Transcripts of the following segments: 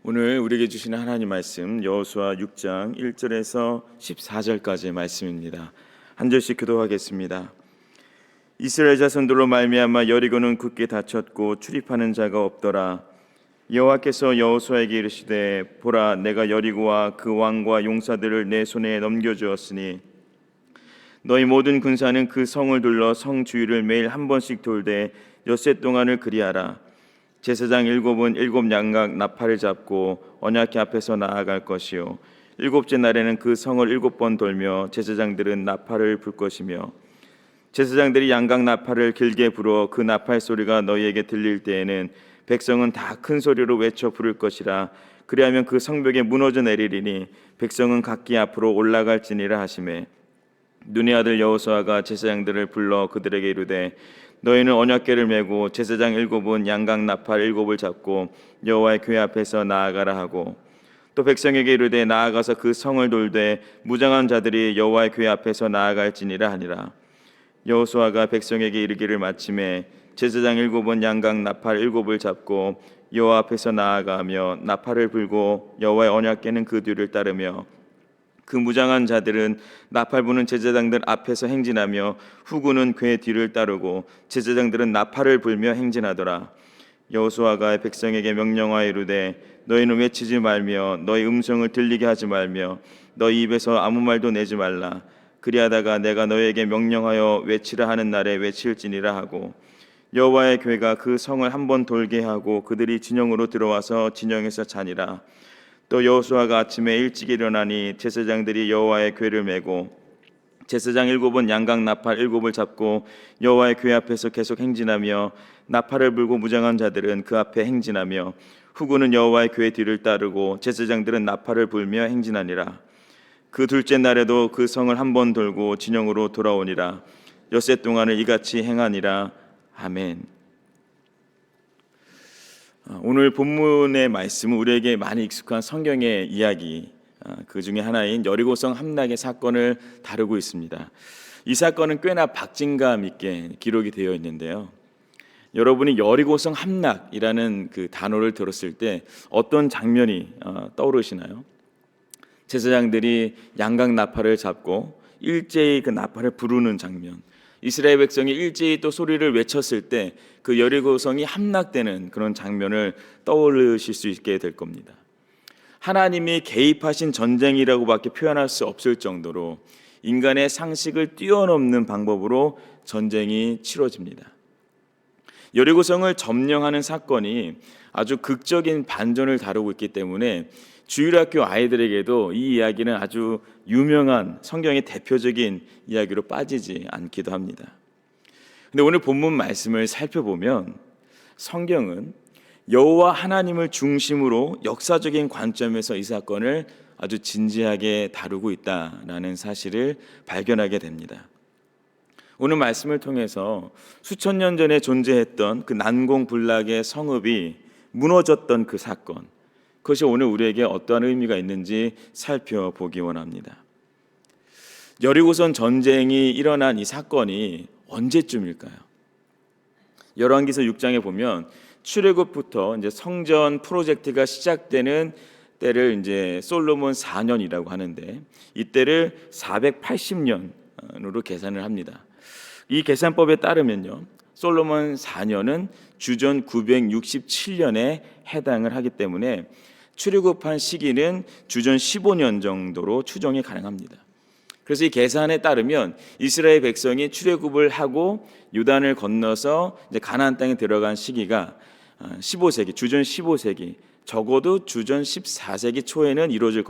오늘 우리에게 주시는 하나님 말씀 여호수아 6장 1절에서 14절까지의 말씀입니다. 한 절씩 교독하겠습니다. 이스라엘 자손들로 말미암아 여리고는 굳게 닫혔고 출입하는 자가 없더라. 여호와께서 여호수아에게 이르시되 보라, 내가 여리고와 그 왕과 용사들을 내 손에 넘겨주었으니 너희 모든 군사는 그 성을 둘러 성 주위를 매일 한 번씩 돌되 엿새 동안을 그리하라. 제사장 7은 7 양각 나팔을 잡고 언약궤 앞에서 나아갈 것이요 일곱째 날에는 그 성을 7번 돌며 제사장들은 나팔을 불 것이며 제사장들이 양각 나팔을 길게 불어 그 나팔 소리가 너희에게 들릴 때에는 백성은 다 큰 소리로 외쳐 부를 것이라. 그리하면 그 성벽에 무너져 내리리니 백성은 각기 앞으로 올라갈지니라 하시매, 눈의 아들 여호수아가 제사장들을 불러 그들에게 이르되 너희는 언약궤를 메고 제사장 7은 양각 나팔 7을 잡고 여호와의 궤 앞에서 나아가라 하고, 또 백성에게 이르되 나아가서 그 성을 돌되 무장한 자들이 여호와의 궤 앞에서 나아갈지니라 하니라. 여호수아가 백성에게 이르기를 마침에 제사장 7은 양각 나팔 7을 잡고 여호와 앞에서 나아가며 나팔을 불고 여호와의 언약궤는 그 뒤를 따르며 그 무장한 자들은 나팔 부는 제사장들 앞에서 행진하며 후군은 궤 뒤를 따르고 제사장들은 나팔을 불며 행진하더라. 여호수아가 백성에게 명령하여 이르되 너희는 외치지 말며 너희 음성을 들리게 하지 말며 너희 입에서 아무 말도 내지 말라. 그리하다가 내가 너희에게 명령하여 외치라 하는 날에 외칠지니라 하고, 여호와의 궤가 그 성을 한번 돌게 하고 그들이 진영으로 들어와서 진영에서 자니라. 또 여호수아가 아침에 일찍 일어나니 제사장들이 여호와의 궤를 메고 제사장 7은 양각 나팔 7을 잡고 여호와의 궤 앞에서 계속 행진하며 나팔을 불고 무장한 자들은 그 앞에 행진하며 후군은 여호와의 궤 뒤를 따르고 제사장들은 나팔을 불며 행진하니라. 그 둘째 날에도 그 성을 한번 돌고 진영으로 돌아오니라. 엿새 동안을 이같이 행하니라. 아멘. 오늘 본문의 말씀은 우리에게 많이 익숙한 성경의 이야기, 그 중에 하나인 여리고성 함락의 사건을 다루고 있습니다. 이 사건은 꽤나 박진감 있게 기록이 되어 있는데요. 여러분이 여리고성 함락이라는 그 단어를 들었을 때 어떤 장면이 떠오르시나요? 제사장들이 양각 나팔을 잡고 일제히 그 나팔을 부르는 장면, 이스라엘 백성이 일제히 또 소리를 외쳤을 때 그 여리고성이 함락되는 그런 장면을 떠올리실 수 있게 될 겁니다. 하나님이 개입하신 전쟁이라고밖에 표현할 수 없을 정도로 인간의 상식을 뛰어넘는 방법으로 전쟁이 치러집니다. 여리고성을 점령하는 사건이 아주 극적인 반전을 다루고 있기 때문에 주일학교 아이들에게도 이 이야기는 아주 유명한 성경의 대표적인 이야기로 빠지지 않기도 합니다. 근데 오늘 본문 말씀을 살펴보면 성경은 여호와 하나님을 중심으로 역사적인 관점에서 이 사건을 아주 진지하게 다루고 있다라는 사실을 발견하게 됩니다. 오늘 말씀을 통해서 수천 년 전에 존재했던 그 난공불락의 성읍이 무너졌던 그 사건, 그것이 오늘 우리에게 어떠한 의미가 있는지 살펴보기 원합니다. 여리고성 전쟁이 일어난 이 사건이 언제쯤일까요? 열왕기서 6장에 보면 출애굽부터 이제 성전 프로젝트가 시작되는 때를 이제 솔로몬 4년이라고 하는데, 이때를 480년으로 계산을 합니다. 이 계산법에 따르면요, 솔로몬 4년은 주전 967년에 해당을 하기 때문에 출애굽한 시기는 주전 15년 정도로 추정이 가능합니다. 그래서 이 계산에 따르면 이스라엘 백성이 출애굽을 하고 요단을 건너서 이제 가나안 땅에 들어간 시기가 15세기, 주전 15세기, 적어도 주전 14세기 초에는 이루어질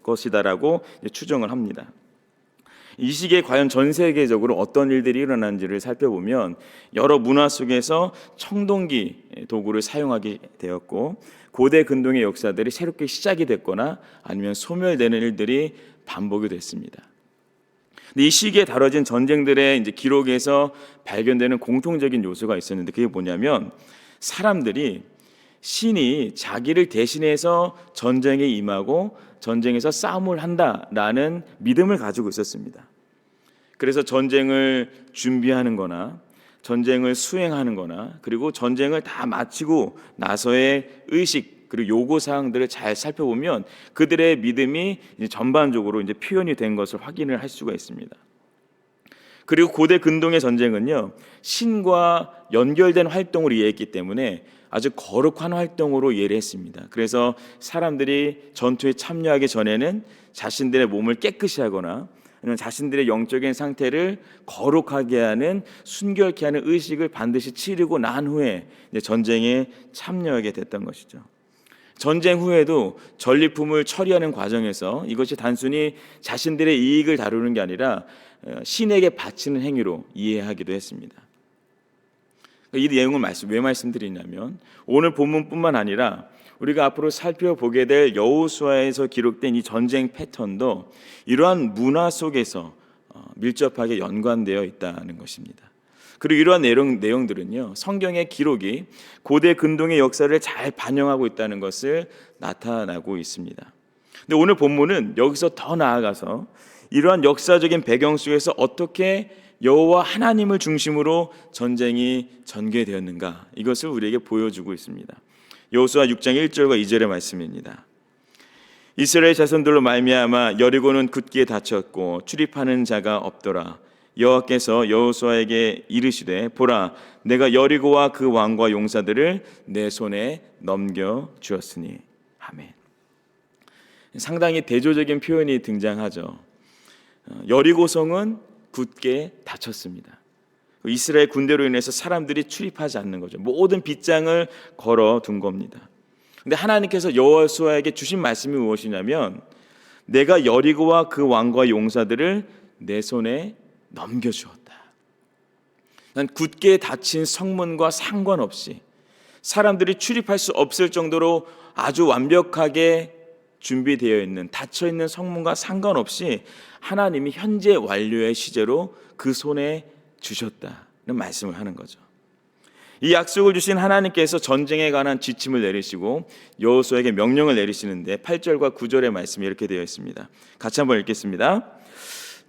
것이다라고 추정을 합니다. 이 시기에 과연 전 세계적으로 어떤 일들이 일어난지를 살펴보면 여러 문화 속에서 청동기 도구를 사용하게 되었고, 고대 근동의 역사들이 새롭게 시작이 됐거나 아니면 소멸되는 일들이 반복이 됐습니다. 근데 이 시기에 다뤄진 전쟁들의 이제 기록에서 발견되는 공통적인 요소가 있었는데, 그게 뭐냐면 사람들이 신이 자기를 대신해서 전쟁에 임하고 전쟁에서 싸움을 한다라는 믿음을 가지고 있었습니다. 그래서 전쟁을 준비하는 거나 전쟁을 수행하는 거나 그리고 전쟁을 다 마치고 나서의 의식, 그리고 요구 사항들을 잘 살펴보면 그들의 믿음이 이제 전반적으로 이제 표현이 된 것을 확인을 할 수가 있습니다. 그리고 고대 근동의 전쟁은요, 신과 연결된 활동으로 이해했기 때문에 아주 거룩한 활동으로 이해를 했습니다. 그래서 사람들이 전투에 참여하기 전에는 자신들의 몸을 깨끗이 하거나 아니면 자신들의 영적인 상태를 거룩하게 하는, 순결케 하는 의식을 반드시 치르고 난 후에 이제 전쟁에 참여하게 됐던 것이죠. 전쟁 후에도 전리품을 처리하는 과정에서 이것이 단순히 자신들의 이익을 다루는 게 아니라 신에게 바치는 행위로 이해하기도 했습니다. 이 내용을 왜 말씀드리냐면, 오늘 본문뿐만 아니라 우리가 앞으로 살펴보게 될 여호수아에서 기록된 이 전쟁 패턴도 이러한 문화 속에서 밀접하게 연관되어 있다는 것입니다. 그리고 이러한 내용들은요, 성경의 기록이 고대 근동의 역사를 잘 반영하고 있다는 것을 나타나고 있습니다. 근데 오늘 본문은 여기서 더 나아가서 이러한 역사적인 배경 속에서 어떻게 여호와 하나님을 중심으로 전쟁이 전개되었는가, 이것을 우리에게 보여주고 있습니다. 여호수아 6장 1절과 2절의 말씀입니다. 이스라엘 자손들로 말미암아 여리고는 굳게 닫혔고 출입하는 자가 없더라. 여호와께서 여호수아에게 이르시되, 보라, 내가 여리고와 그 왕과 용사들을 내 손에 넘겨 주었으니. 아멘. 상당히 대조적인 표현이 등장하죠. 여리고성은 굳게 닫혔습니다. 이스라엘 군대로 인해서 사람들이 출입하지 않는 거죠. 모든 빗장을 걸어둔 겁니다. 근데 하나님께서 여호수아에게 주신 말씀이 무엇이냐면, 내가 여리고와 그 왕과 용사들을 내 손에 넘겨주었다. 난 굳게 닫힌 성문과 상관없이, 사람들이 출입할 수 없을 정도로 아주 완벽하게 준비되어 있는, 닫혀 있는 성문과 상관없이 하나님이 현재 완료의 시제로 그 손에 주셨다는 말씀을 하는 거죠. 이 약속을 주신 하나님께서 전쟁에 관한 지침을 내리시고 여호수아에게 명령을 내리시는데 8절과 9절의 말씀이 이렇게 되어 있습니다. 같이 한번 읽겠습니다.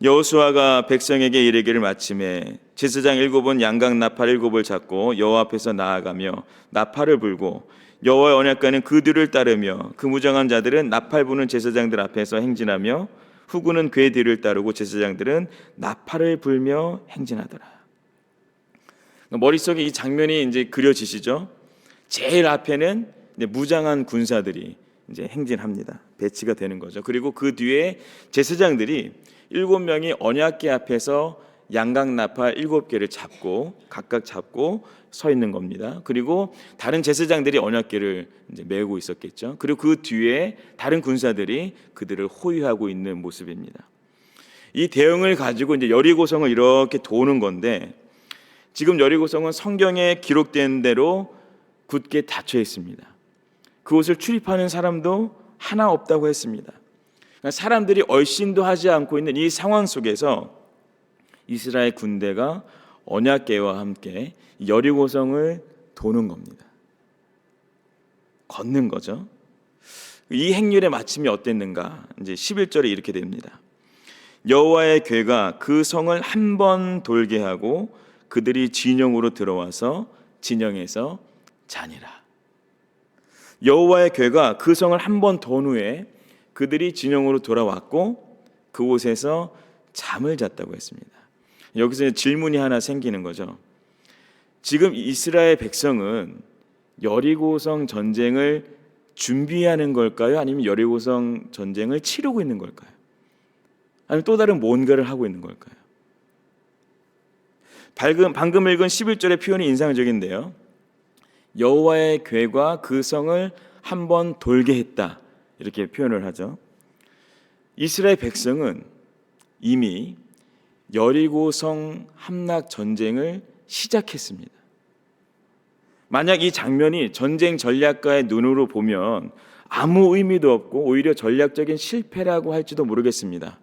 여호수아가 백성에게 이르기를 마침에 제사장 7은 양각 나팔 7을 잡고 여호와 앞에서 나아가며 나팔을 불고, 여호와의 언약궤는 그 뒤를 따르며 그 무장한 자들은 나팔 부는 제사장들 앞에서 행진하며 후구는 궤 뒤를 따르고 제사장들은 나팔을 불며 행진하더라. 머릿속에 이 장면이 이제 그려지시죠? 제일 앞에는 이제 무장한 군사들이 이제 행진합니다. 배치가 되는 거죠. 그리고 그 뒤에 제사장들이 7명이 언약궤 앞에서 양각 나팔 7개를 잡고 각각 잡고 서 있는 겁니다. 그리고 다른 제사장들이 언약궤를 이제 메고 있었겠죠. 그리고 그 뒤에 다른 군사들이 그들을 호위하고 있는 모습입니다. 이 대응을 가지고 이제 여리고성을 이렇게 도는 건데, 지금 여리고성은 성경에 기록된 대로 굳게 닫혀 있습니다. 그곳을 출입하는 사람도 하나 없다고 했습니다. 그러니까 사람들이 얼씬도 하지 않고 있는 이 상황 속에서 이스라엘 군대가 언약궤와 함께 여리고성을 도는 겁니다. 걷는 거죠. 이 행렬의 마침이 어땠는가? 이제 11절에 이렇게 됩니다. 여호와의 궤가 그 성을 한 번 돌게 하고 그들이 진영으로 들어와서 진영에서 자니라. 여호와의 궤가 그 성을 한 번 돈 후에 그들이 진영으로 돌아왔고 그곳에서 잠을 잤다고 했습니다. 여기서 질문이 하나 생기는 거죠. 지금 이스라엘 백성은 여리고성 전쟁을 준비하는 걸까요? 아니면 여리고성 전쟁을 치르고 있는 걸까요? 아니면 또 다른 뭔가를 하고 있는 걸까요? 방금 읽은 11절의 표현이 인상적인데요. 여호와의 궤가 그 성을 한번 돌게 했다, 이렇게 표현을 하죠. 이스라엘 백성은 이미 여리고성 함락 전쟁을 시작했습니다. 만약 이 장면이 전쟁 전략가의 눈으로 보면 아무 의미도 없고 오히려 전략적인 실패라고 할지도 모르겠습니다.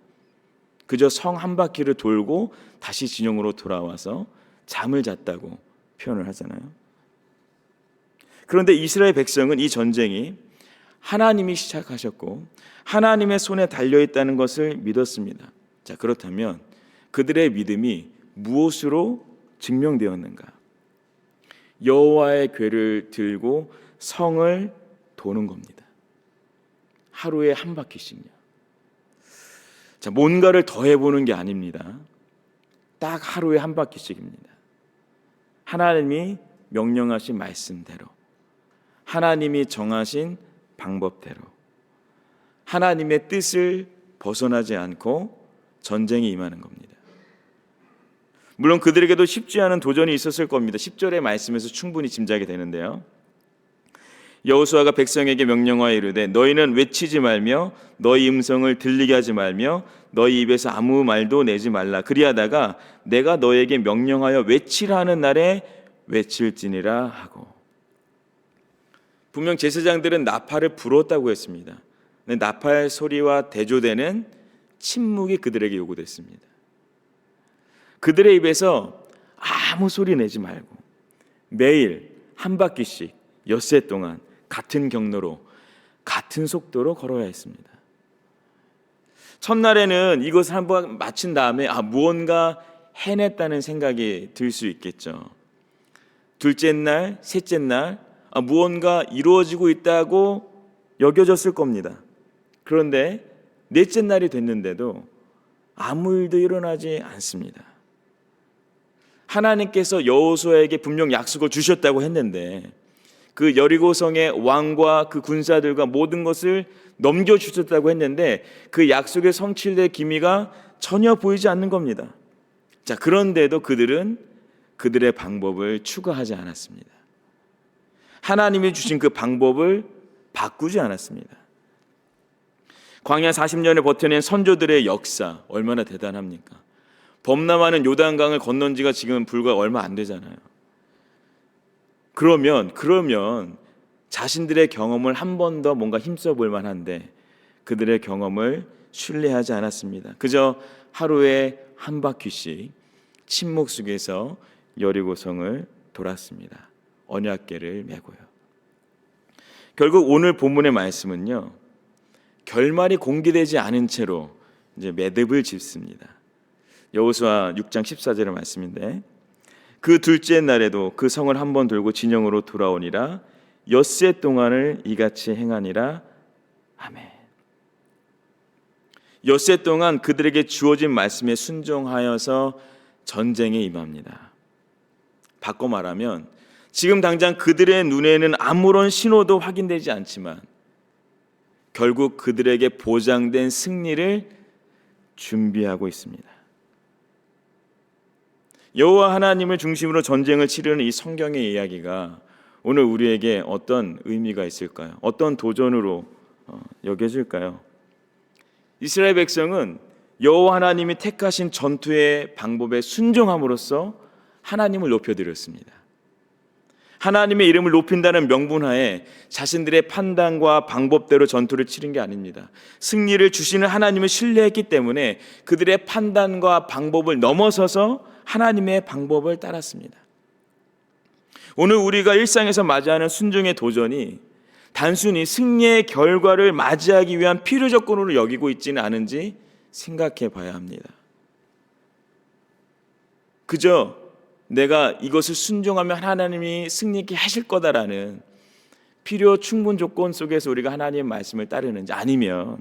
그저 성 한 바퀴를 돌고 다시 진영으로 돌아와서 잠을 잤다고 표현을 하잖아요. 그런데 이스라엘 백성은 이 전쟁이 하나님이 시작하셨고 하나님의 손에 달려있다는 것을 믿었습니다. 자, 그렇다면 그들의 믿음이 무엇으로 증명되었는가? 여호와의 궤를 들고 성을 도는 겁니다. 하루에 한 바퀴씩요. 자, 뭔가를 더 해보는 게 아닙니다. 딱 하루에 한 바퀴씩입니다. 하나님이 명령하신 말씀대로, 하나님이 정하신 방법대로, 하나님의 뜻을 벗어나지 않고 전쟁에 임하는 겁니다. 물론 그들에게도 쉽지 않은 도전이 있었을 겁니다. 10절의 말씀에서 충분히 짐작이 되는데요. 여호수아가 백성에게 명령하여 이르되 너희는 외치지 말며 너희 음성을 들리게 하지 말며 너희 입에서 아무 말도 내지 말라. 그리하다가 내가 너희에게 명령하여 외치라 하는 날에 외칠지니라 하고. 분명 제사장들은 나팔을 불었다고 했습니다. 나팔 소리와 대조되는 침묵이 그들에게 요구됐습니다. 그들의 입에서 아무 소리 내지 말고 매일 한 바퀴씩 엿새 동안 같은 경로로 같은 속도로 걸어야 했습니다. 첫날에는 이것을 한번 마친 다음에 무언가 해냈다는 생각이 들 수 있겠죠. 둘째 날, 셋째 날 무언가 이루어지고 있다고 여겨졌을 겁니다. 그런데 넷째 날이 됐는데도 아무 일도 일어나지 않습니다. 하나님께서 여호수아에게 분명 약속을 주셨다고 했는데 그 여리고성의 왕과 그 군사들과 모든 것을 넘겨주셨다고 했는데 그 약속의 성취될 기미가 전혀 보이지 않는 겁니다. 자, 그런데도 그들은 그들의 방법을 추가하지 않았습니다. 하나님이 주신 그 방법을 바꾸지 않았습니다. 광야 40년을 버텨낸 선조들의 역사 얼마나 대단합니까? 범람하는 요단강을 건넌 지가 지금 불과 얼마 안 되잖아요. 그러면 자신들의 경험을 한 번 더 뭔가 힘써 볼 만한데 그들의 경험을 신뢰하지 않았습니다. 그저 하루에 한 바퀴씩 침묵 속에서 여리고성을 돌았습니다. 언약궤를 메고요. 결국 오늘 본문의 말씀은요, 결말이 공개되지 않은 채로 이제 매듭을 짓습니다. 여호수아 6장 14절의 말씀인데 그 둘째 날에도 그 성을 한번 돌고 진영으로 돌아오니라 엿새 동안을 이같이 행하니라. 아멘. 엿새 동안 그들에게 주어진 말씀에 순종하여서 전쟁에 임합니다. 바꿔 말하면 지금 당장 그들의 눈에는 아무런 신호도 확인되지 않지만 결국 그들에게 보장된 승리를 준비하고 있습니다. 여호와 하나님을 중심으로 전쟁을 치르는 이 성경의 이야기가 오늘 우리에게 어떤 의미가 있을까요? 어떤 도전으로 여겨질까요? 이스라엘 백성은 여호와 하나님이 택하신 전투의 방법에 순종함으로써 하나님을 높여드렸습니다. 하나님의 이름을 높인다는 명분하에 자신들의 판단과 방법대로 전투를 치른 게 아닙니다. 승리를 주시는 하나님을 신뢰했기 때문에 그들의 판단과 방법을 넘어서서 하나님의 방법을 따랐습니다. 오늘 우리가 일상에서 맞이하는 순종의 도전이 단순히 승리의 결과를 맞이하기 위한 필요 조건으로 여기고 있지는 않은지 생각해 봐야 합니다. 그저 내가 이것을 순종하면 하나님이 승리케 하실 거다라는 필요 충분 조건 속에서 우리가 하나님의 말씀을 따르는지, 아니면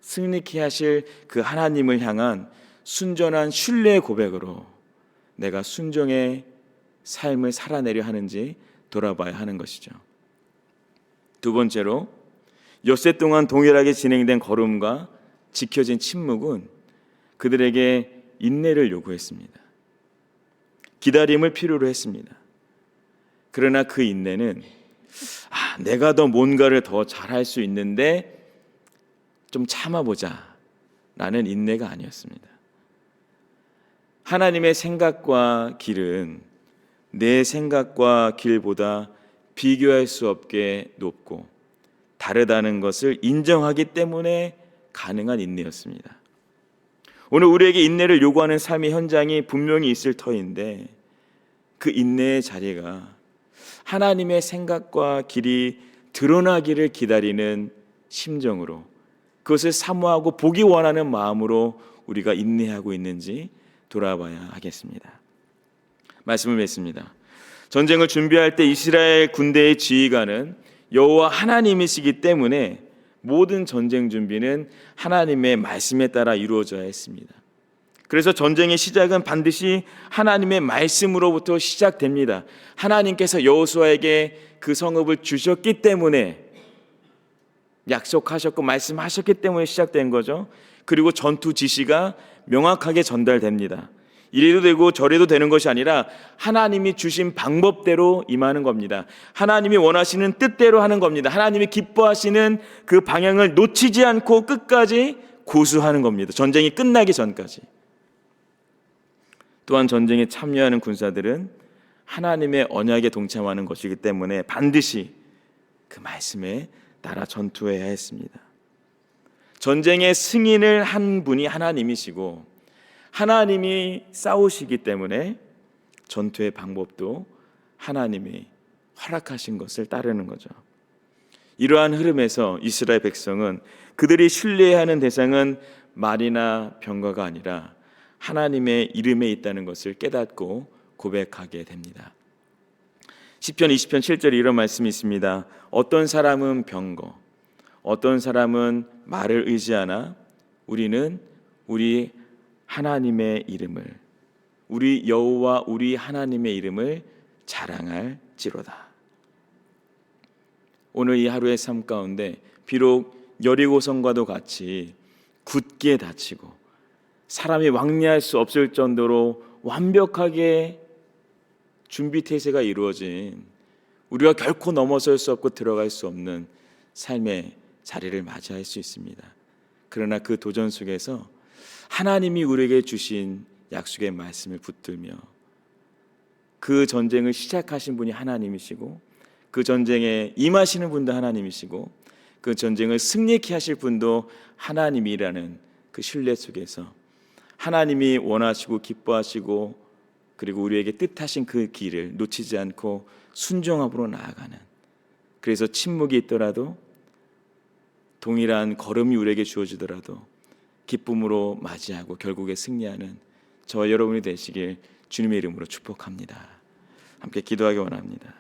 승리케 하실 그 하나님을 향한 순전한 신뢰의 고백으로 내가 순종의 삶을 살아내려 하는지 돌아봐야 하는 것이죠. 두 번째로, 엿새 동안 동일하게 진행된 걸음과 지켜진 침묵은 그들에게 인내를 요구했습니다. 기다림을 필요로 했습니다. 그러나 그 인내는 내가 더 뭔가를 더 잘할 수 있는데 좀 참아보자 라는 인내가 아니었습니다. 하나님의 생각과 길은 내 생각과 길보다 비교할 수 없게 높고 다르다는 것을 인정하기 때문에 가능한 인내였습니다. 오늘 우리에게 인내를 요구하는 삶의 현장이 분명히 있을 터인데 그 인내의 자리가 하나님의 생각과 길이 드러나기를 기다리는 심정으로, 그것을 사모하고 보기 원하는 마음으로 우리가 인내하고 있는지 돌아봐야 하겠습니다. 말씀을 맺습니다. 전쟁을 준비할 때 이스라엘 군대의 지휘관은 여호와 하나님이시기 때문에 모든 전쟁 준비는 하나님의 말씀에 따라 이루어져야 했습니다. 그래서 전쟁의 시작은 반드시 하나님의 말씀으로부터 시작됩니다. 하나님께서 여호수아에게 그 성읍을 주셨기 때문에, 약속하셨고 말씀하셨기 때문에 시작된 거죠. 그리고 전투 지시가 명확하게 전달됩니다. 이래도 되고 저래도 되는 것이 아니라 하나님이 주신 방법대로 임하는 겁니다. 하나님이 원하시는 뜻대로 하는 겁니다. 하나님이 기뻐하시는 그 방향을 놓치지 않고 끝까지 고수하는 겁니다. 전쟁이 끝나기 전까지. 또한 전쟁에 참여하는 군사들은 하나님의 언약에 동참하는 것이기 때문에 반드시 그 말씀에 따라 전투해야 했습니다. 전쟁의 승인을 한 분이 하나님이시고 하나님이 싸우시기 때문에 전투의 방법도 하나님이 허락하신 것을 따르는 거죠. 이러한 흐름에서 이스라엘 백성은 그들이 신뢰해야 하는 대상은 말이나 병거가 아니라 하나님의 이름에 있다는 것을 깨닫고 고백하게 됩니다. 시편 20편 7절에 이런 말씀이 있습니다. 어떤 사람은 병거, 어떤 사람은 말을 의지하나 우리는 우리 하나님의 이름을, 우리 여호와 우리 하나님의 이름을 자랑할지로다. 오늘 이 하루의 삶 가운데 비록 여리고성과도 같이 굳게 닫히고 사람이 왕래할 수 없을 정도로 완벽하게 준비 태세가 이루어진, 우리가 결코 넘어설 수 없고 들어갈 수 없는 삶의 자리를 맞이할 수 있습니다. 그러나 그 도전 속에서 하나님이 우리에게 주신 약속의 말씀을 붙들며 그 전쟁을 시작하신 분이 하나님이시고 그 전쟁에 임하시는 분도 하나님이시고 그 전쟁을 승리케 하실 분도 하나님이라는 그 신뢰 속에서 하나님이 원하시고 기뻐하시고 그리고 우리에게 뜻하신 그 길을 놓치지 않고 순종함으로 나아가는, 그래서 침묵이 있더라도 동일한 걸음이 우리에게 주어지더라도 기쁨으로 맞이하고 결국에 승리하는 저와 여러분이 되시길 주님의 이름으로 축복합니다. 함께 기도하기 원합니다.